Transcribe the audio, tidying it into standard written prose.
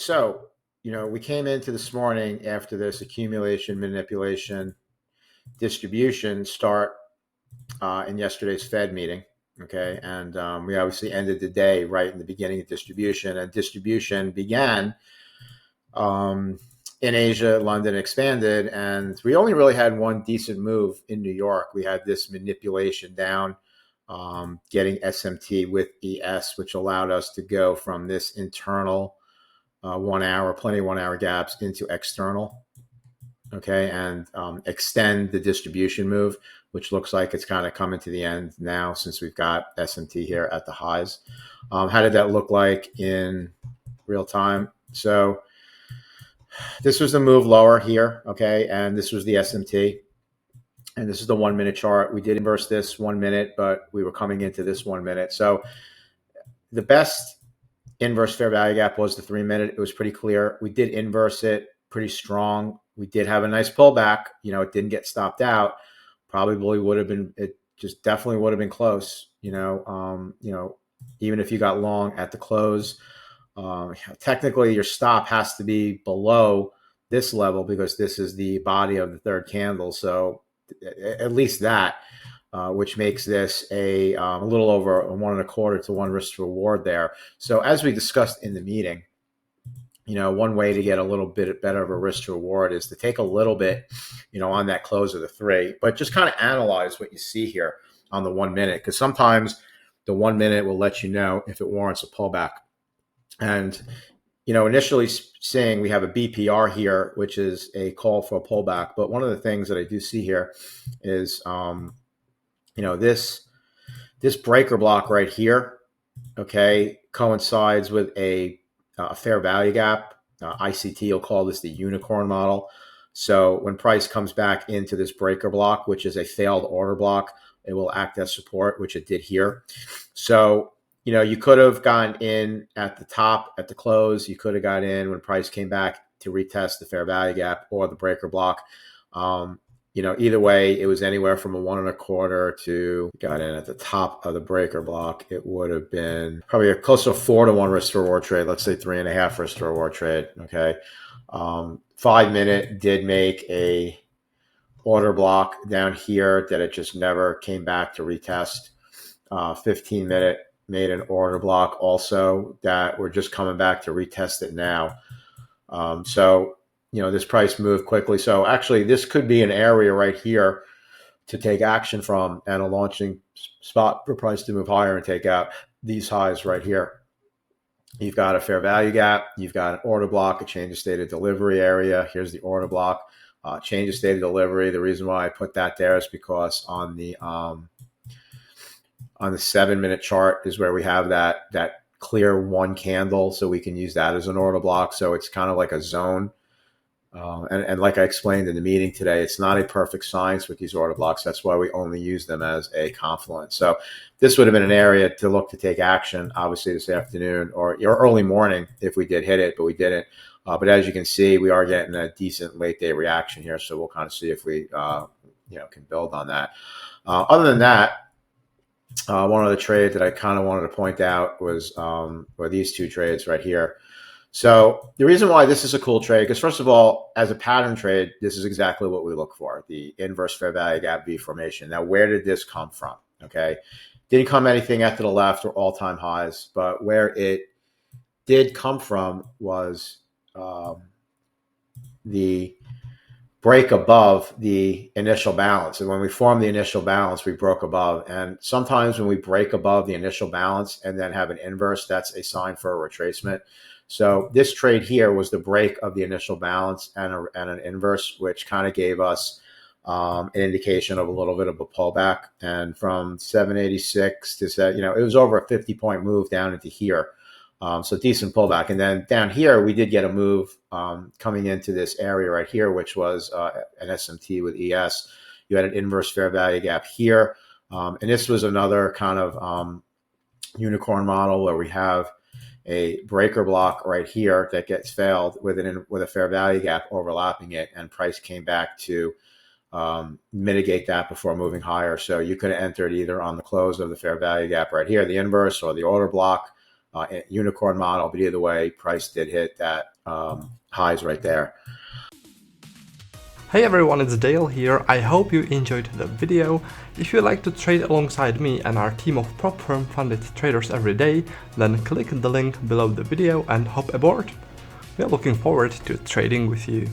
So, we came into this morning after this accumulation, manipulation, distribution start in yesterday's Fed meeting. Okay. And we obviously ended the day right in the beginning of distribution, and distribution began in Asia. London expanded, and we only really had one decent move in New York. We had this manipulation down, getting SMT with ES, which allowed us to go from this internal 1 hour, plenty of 1 hour gaps into external, okay, and extend the distribution move, which looks like it's kind of coming to the end now since we've got SMT here at the highs. How did that look like in real time? So this was the move lower here, okay, and this was the SMT, and this is the 1 minute chart. We did inverse this 1 minute, but we were coming into this 1 minute. So the best inverse fair value gap was the 3 minute. It was pretty clear. We did inverse it pretty strong. We did have a nice pullback. It didn't get stopped out. Probably would have been, it just definitely would have been close. Even if you got long at the close, technically your stop has to be below this level because this is the body of the third candle. So at least that, which makes this a little over a 1.25 to 1 risk to reward there. So as we discussed in the meeting, one way to get a little bit better of a risk to reward is to take a little bit, on that close of the 3, but just kind of analyze what you see here on the 1 minute, because sometimes the 1 minute will let you know if it warrants a pullback. And, initially saying we have a BPR here, which is a call for a pullback. But one of the things that I do see here is, this breaker block right here, okay, coincides with a fair value gap. ICT will call this the unicorn model. So when price comes back into this breaker block, which is a failed order block, it will act as support, which it did here. So, you could have gotten in at the top, at the close. You could have got in when price came back to retest the fair value gap or the breaker block. Either way, it was anywhere from a 1.25 to got in at the top of the breaker block. It would have been probably a close to a 4 to 1 risk to reward trade. Let's say 3.5 risk to reward trade. Okay. 5 minute did make a order block down here that it just never came back to retest. 15 minute made an order block also that we're just coming back to retest it now. This price moved quickly. So actually, this could be an area right here to take action from and a launching spot for price to move higher and take out these highs right here. You've got a fair value gap. You've got an order block, a change of state of delivery area. Here's the order block, change of state of delivery. The reason why I put that there is because on the 7 minute chart is where we have that clear 1 candle. So we can use that as an order block. So it's kind of like a zone. And like I explained in the meeting today, it's not a perfect science with these order blocks. That's why we only use them as a confluence. So this would have been an area to look to take action, obviously this afternoon or early morning if we did hit it, but we didn't. But as you can see, we are getting a decent late day reaction here. So we'll kind of see if we can build on that. Other than that, one of the trades that I kind of wanted to point out was were these 2 trades right here. So the reason why this is a cool trade, because first of all, as a pattern trade, this is exactly what we look for, the inverse fair value gap V formation. Now, where did this come from? Okay. Didn't come anything at the left or all-time highs, but where it did come from was the break above the initial balance. And when we formed the initial balance, we broke above. And sometimes when we break above the initial balance and then have an inverse, that's a sign for a retracement. So this trade here was the break of the initial balance and an inverse, which kind of gave us an indication of a little bit of a pullback. And from 786 to, it was over a 50-point move down into here. So decent pullback. And then down here, we did get a move coming into this area right here, which was an SMT with ES. You had an inverse fair value gap here. And this was another kind of unicorn model where we have a breaker block right here that gets failed with a fair value gap overlapping it, and price came back to mitigate that before moving higher. So you could have entered either on the close of the fair value gap right here, the inverse, or the order block unicorn model. But either way, price did hit that highs right there. Hey everyone, it's Dale here. I hope you enjoyed the video. If you like to trade alongside me and our team of prop firm funded traders every day, then click the link below the video and hop aboard. We are looking forward to trading with you.